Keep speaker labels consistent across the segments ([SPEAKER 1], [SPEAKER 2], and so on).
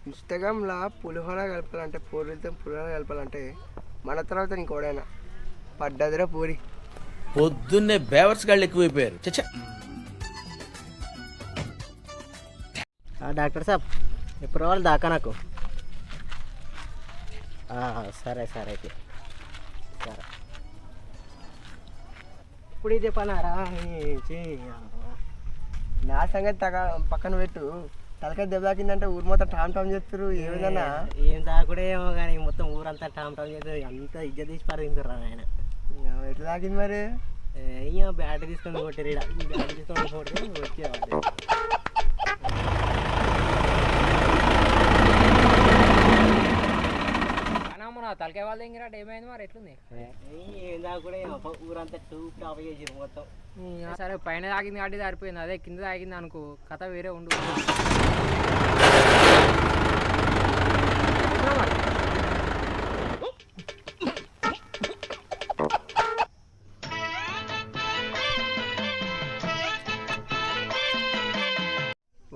[SPEAKER 1] ఇన్స్టాగ్రామ్లో పులిహోర కలపాలంటే పూరితో పులిహోర కలపాలంటే మన తర్వాత ఇంకోడైనా పడ్డదిరా పూరి.
[SPEAKER 2] పొద్దున్నే బేవర్స్ గాళ్ళు ఎక్కువైపోయారు. చచ్చా
[SPEAKER 3] డాక్టర్ సాబ్ ఎప్పుడు రావాలి దాకా నాకు? సరే సరే అయితే సరే. ఇప్పుడు ఇదే పనారా?
[SPEAKER 1] నా సంగతి పక్కన పెట్టు. తలకాయ దెబ్బ తాకిందంటే ఊరు మొత్తం టామ్ టామ్ చేస్తారు. ఏ విధంగా
[SPEAKER 3] ఏం తాకుడే ఏమో కానీ మొత్తం ఊరంతా టామ్ టామ్ చేస్తారు. అంతా ఇజ్జత్ తీసి పరిగించారు ఆయన.
[SPEAKER 1] ఎట్లా తాకింది మరి?
[SPEAKER 3] ఇక బ్యాట్ తీసుకొని కొట్టారు. బ్యాట్ తీసుకొని కొట్టి వచ్చేవాళ్ళు.
[SPEAKER 4] తలకాయ వాళ్ళు ఎంగిరాట ఏమైంది మరి? ఎట్లుంది?
[SPEAKER 3] ఏం తాకుడే ఊరంతా టూప్ టాప్ చేసారు మొత్తం.
[SPEAKER 4] సరే పైన తాగింది కాబట్టి సరిపోయింది. అదే కింద తాగింది అనుకో కథ వేరే ఉండు.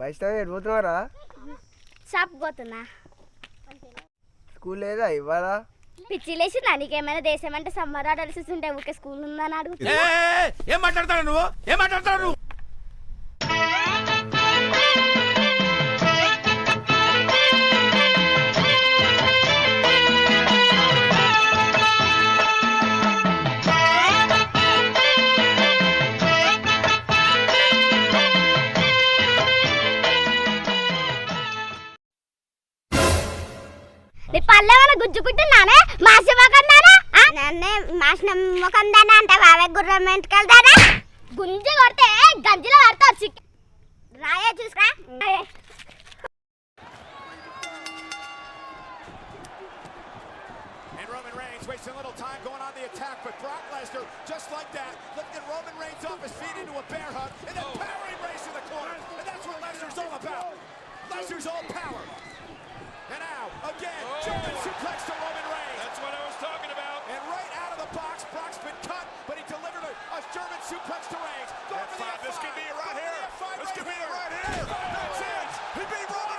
[SPEAKER 1] వైష్ణవి ఎడిపోతున్నారా?
[SPEAKER 5] షాప్ పోతున్నా.
[SPEAKER 1] స్కూల్ లేదా ఇవాళ?
[SPEAKER 5] పిచ్చి లేచిందా నీకేమైనా? దేశం అంటే సమ్మర్ హాలిడేస్ ఉంటే ఊకే స్కూల్ ఉందని అడుగుతా.
[SPEAKER 2] ఏం మాట్లాడతాడు నువ్వు? ఏం మాట్లాడతాడు నువ్వు?
[SPEAKER 5] నీ పల్లె గుజ్జుకుంటున్నానే మాసి మొకందానా? నన్నే మాసిన మొకందానా అంటే బావే గుర్రం ఎంటుకెళ్తానా? గుంజి కొడితే గంజిలో పడతావు. రాయే చూసురా.
[SPEAKER 6] Roman Reigns wasting a little time going on the attack, but Brock Lesnar, just like that, lifting Roman Reigns off his feet into a bear hug, and then powering Reigns to the corner. And that's what Lesnar's all about. Lesnar's all power. And now, again, German suplex to Roman Reigns. That's what I was talking about. And right out of the box, Brock's been cut, but he delivered a German suplex to Reigns. This could be it right here. This could be it right here. That's it. He beat Roman.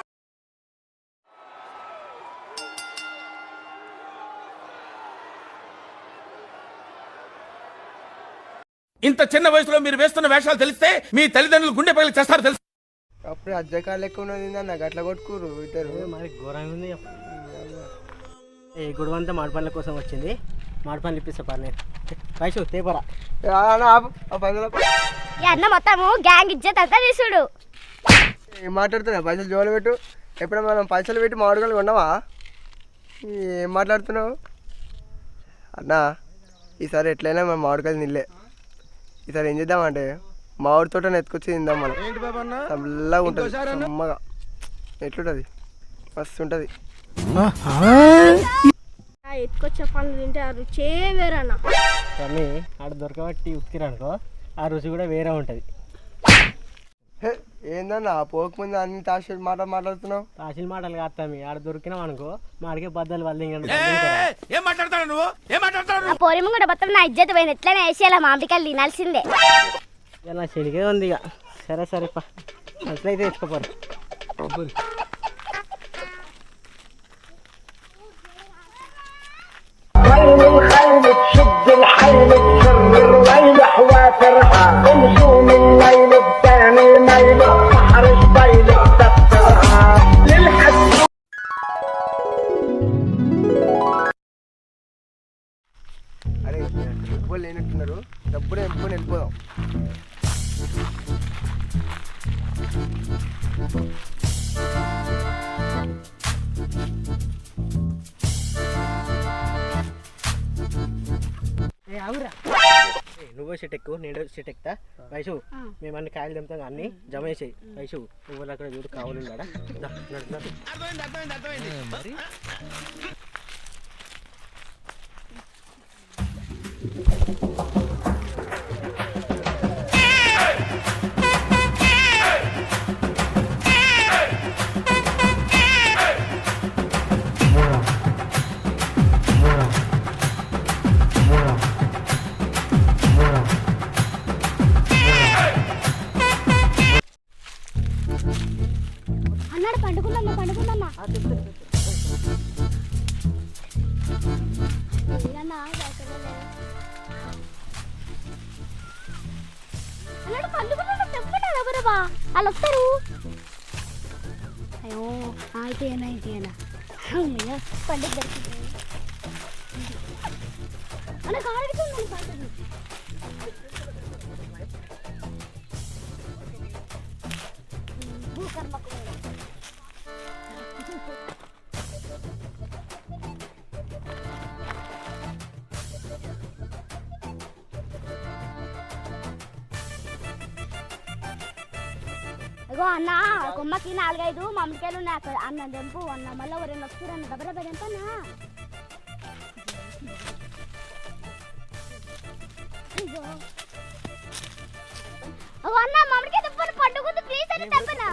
[SPEAKER 2] ఇంత చిన్న వయసులో మీరు వేస్తున్న వేషాలు తెలిస్తే మీ తల్లిదండ్రులు గుండె పగిలి చేస్తారు తెలుసు.
[SPEAKER 1] అప్పుడు అజ్జకాలు ఎక్కువ ఉన్నది నాకు అట్లా కొట్టుకురు ఇద్దరు.
[SPEAKER 3] మరి ఘోరంగా ఉంది. ఏ గుడివంతా మాడిపండ్ల కోసం వచ్చింది. మాడిపండ్లు ఇప్పిస్తా పని పైసు తేపరా.
[SPEAKER 5] అన్న మొత్తము గ్యాంగ్ ఇజ్జత్ అంతా తీసుడు.
[SPEAKER 1] ఏం మాట్లాడుతున్నావు? పైసలు జోలు పెట్టు. ఎప్పుడైనా మనం పైసలు పెట్టి మామిడికాయలు కొన్నావా? ఏం మాట్లాడుతున్నావు అన్నా? ఈసారి ఎట్లయినా మనం మామిడికాయలు నిల్లే. ఈసారి ఏం చేద్దామంటే మామిడి తోటని ఎత్తుకొచ్చి తిందాం మనం. చల్లగా ఉంటుంది, అమ్మగా ఎట్లుంటుంది, మస్తు ఉంటుంది.
[SPEAKER 5] ఎత్తుకొచ్చే పనులు తింటే ఆ రుచే వేరన్నా.
[SPEAKER 3] కానీ ఆడ దొరకబట్టి ఉతికిరనుకో ఆ రుచి కూడా వేరే ఉంటుంది.
[SPEAKER 1] ఏందన్నా పోక ముందు అన్ని తాషిల్ మాట్లాడుతున్నావు?
[SPEAKER 3] తాసిల్ మాటలు కాస్తామి. ఆడ దొరికినాం అనుకో మాడికే బద్దలు వాళ్ళు
[SPEAKER 2] ఏం మాట్లాడతాడు నువ్వు? ఏం మాట్లాడతాడు?
[SPEAKER 5] పోరిమ కూడా మొత్తం నా ఇజ్జత్ పోయింది. ఎట్లయినా వేసేయాల మామిడికాయలు తినాల్సిందే.
[SPEAKER 3] ఇలా చెడిగే ఉంది ఇక. సరే సరే పా అట్లయితే తెచ్చుకోపోరు.
[SPEAKER 1] అరే డబ్బులు లేనట్టున్నారు, డబ్బులు ఎంపుకొని వెళ్ళిపోదాం.
[SPEAKER 3] నువ్వు సెట్ ఎక్కువ నేను సెట్ ఎక్కుతా. వైషు మేము అన్ని కాయలు తెంపుతాం అన్ని జమ చేసేయి. వైషు నువ్వు అక్కడ చూడు కావాలి.
[SPEAKER 5] అన్నాడు పండుకుందమ్మా పండుకుందమ్మా. వాళ్ళు వస్తారు. అయ్యో అయితేనా పండుగ దొరికింది అలా కారడుతుంది పండుగ. భూకర్మకు అగో అన్న కొమ్మకి 4-5 మామిడికాయలు ఉన్నాయి అక్కడ అన్న దెంపు అన్న మళ్ళీ ఎవరైనా వస్తురన్న దెబ్బ దెంపన్నా. అగో అన్న మామిడికాయ దెంపను పండుగ ప్లీజ్ అని దెంపనా.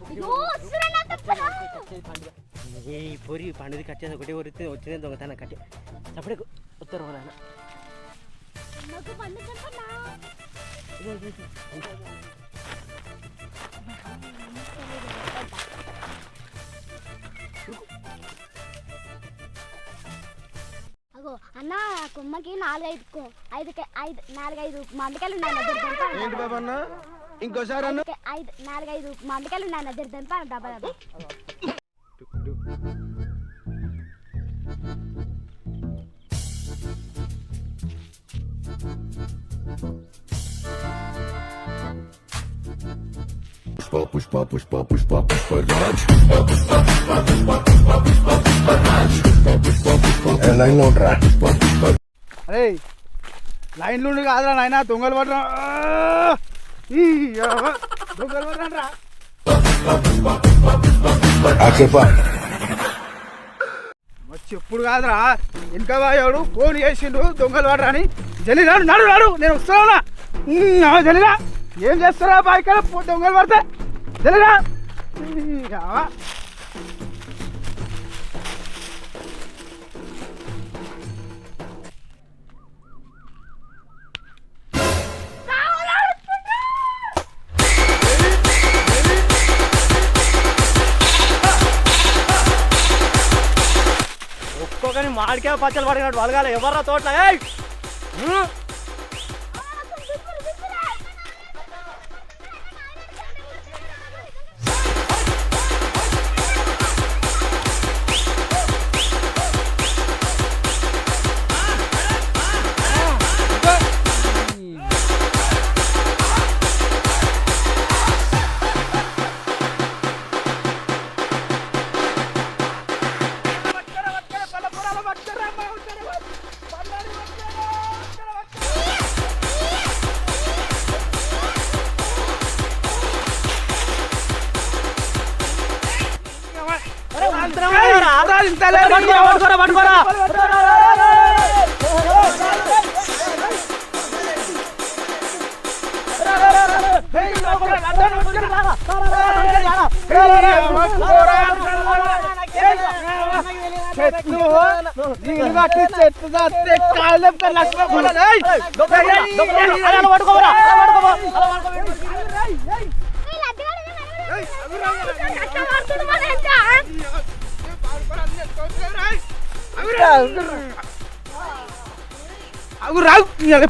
[SPEAKER 5] అయ్యో వస్తురన్న దెంపనా.
[SPEAKER 3] ఏ పొరి పండుగ కట్టేసి ఒకటే వరితే వచ్చిన దొంగతనం కట్టే అప్పుడే ఉత్తరం నాన్న
[SPEAKER 5] నాకు పండుగ దెంపనా. అగో అన్న కొమ్మకి 4-5 మామిడికాయలు ఉన్నాయి
[SPEAKER 1] ఏంటి బాబా అన్న ఇంకోసారి అన్న
[SPEAKER 5] 4-5 మామిడికాయలు ఉన్నాయి నా దగ్గర దెంప డబ్బా డబ్బా.
[SPEAKER 7] Pushpa, pushpa, pushpa, pushpa, Raj. Line లో ఉండరా.
[SPEAKER 8] అరే లైన్లు ఉండి కాదురా నాయన దొంగలు పడరా దొంగలు పడరా చెప్పుడు కాదురా ఇంకా వాడు ఫోన్ చేసిండు దొంగలు పడరా అని. జల్లి నాడు నేను వస్తున్నా జల్లిరా. ఏం చేస్తారా బాయికాల దొంగలు పడితే జల్లిరా.
[SPEAKER 3] ఒక్కొక్కని మాడికాయ పచ్చలు పడినట్టు వలగాలి ఎవర్రా తోటలో.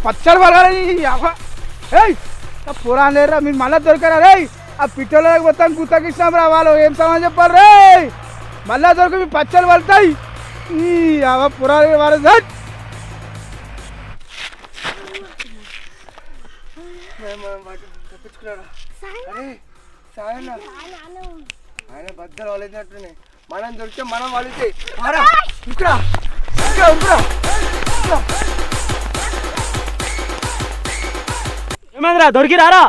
[SPEAKER 8] పచ్చడి పడాలి పురాణం లేరా మీరు మళ్ళీ దొరికారా రే. ఆ పిట్టలో మొత్తం గుత్తకిస్తాం రా. వాళ్ళు ఏం సమాధానం చెప్పాలి రే. మళ్ళా దొరికి మీ పచ్చళ్ళు పడతాయి పురాణం వాళ్ళు.
[SPEAKER 1] ఆయన బద్దలు వాళ్ళేసినట్టునే మనం దొరికితే మనం వాళ్ళకి
[SPEAKER 3] ఏమైందిరా దొరికిరారా.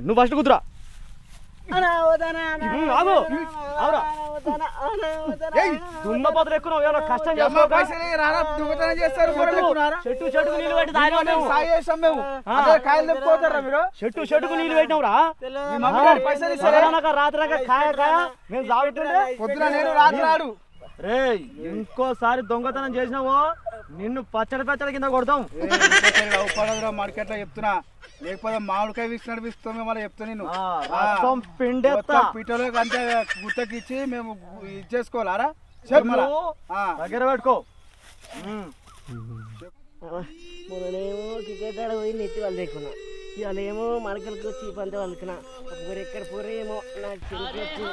[SPEAKER 3] నువ్వు ఫస్ట్ కుదురా ఆగు అవురా దున్నపోతలు ఎక్కువ ఏమైనా కష్టం చేసుకోక
[SPEAKER 8] పైసలు రారా దొంగతనం చేస్తారు గొర్రెలు ఎక్కున్నారా?
[SPEAKER 3] చెట్టు చెట్టుకు నీళ్ళు పెట్టి తాగినాం మేము.
[SPEAKER 8] సాయం చేస్తాం మేము అదే కాయలు తెప్పుకోతారా మీరు
[SPEAKER 3] చెట్టుకు నీళ్ళు పెట్టినావురా
[SPEAKER 8] మీ మమ్మీ డాడీ పైసలు ఇస్తారా?
[SPEAKER 3] రాత్రి కాయ మేము తాగుతుండే
[SPEAKER 8] పొద్దున నేను రాత్రి రాడు
[SPEAKER 3] రే ఇంకోసారి దొంగతనం చేసినావో నిన్ను పచ్చడి కింద కొడతాం.
[SPEAKER 8] పడదురా మార్కెట్లో చెప్తున్నా, లేకపోతే మామిడికాయ విసినట్టు విస్తాం మళ్ళీ చెప్తా నేను.
[SPEAKER 3] రసం పిండెత్తా
[SPEAKER 8] పిట్టలో అంతే గుత్తకిచ్చి మేము ఇది చేసుకోవాలారా? చెప్పు మళ్ళా.
[SPEAKER 3] దగ్గర పెట్టుకో. మొన్ననేమో క్రికెట్ ఆడ పోయి నెత్తి వాళ్ళు లేకున్నా, ఇవాళ ఏమో మడకలకు చీప్ అంతా వండుకున్నా. పూరి ఎక్కడ పూరి ఏమో నాకు చెంకి వచ్చి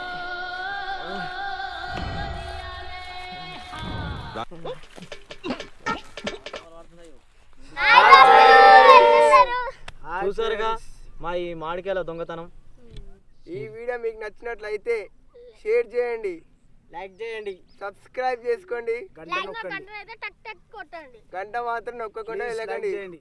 [SPEAKER 3] చూసారుగా మా ఈ మామిడికాయల దొంగతనం.
[SPEAKER 1] ఈ వీడియో మీకు నచ్చినట్లయితే షేర్ చేయండి,
[SPEAKER 3] లైక్ చేయండి,
[SPEAKER 1] సబ్స్క్రైబ్ చేసుకోండి,
[SPEAKER 5] లైక్ బటన్ అయితే టక్ టక్ కొట్టండి.
[SPEAKER 1] గంట మాత్రం నొక్కకుండా వెళ్ళకండి.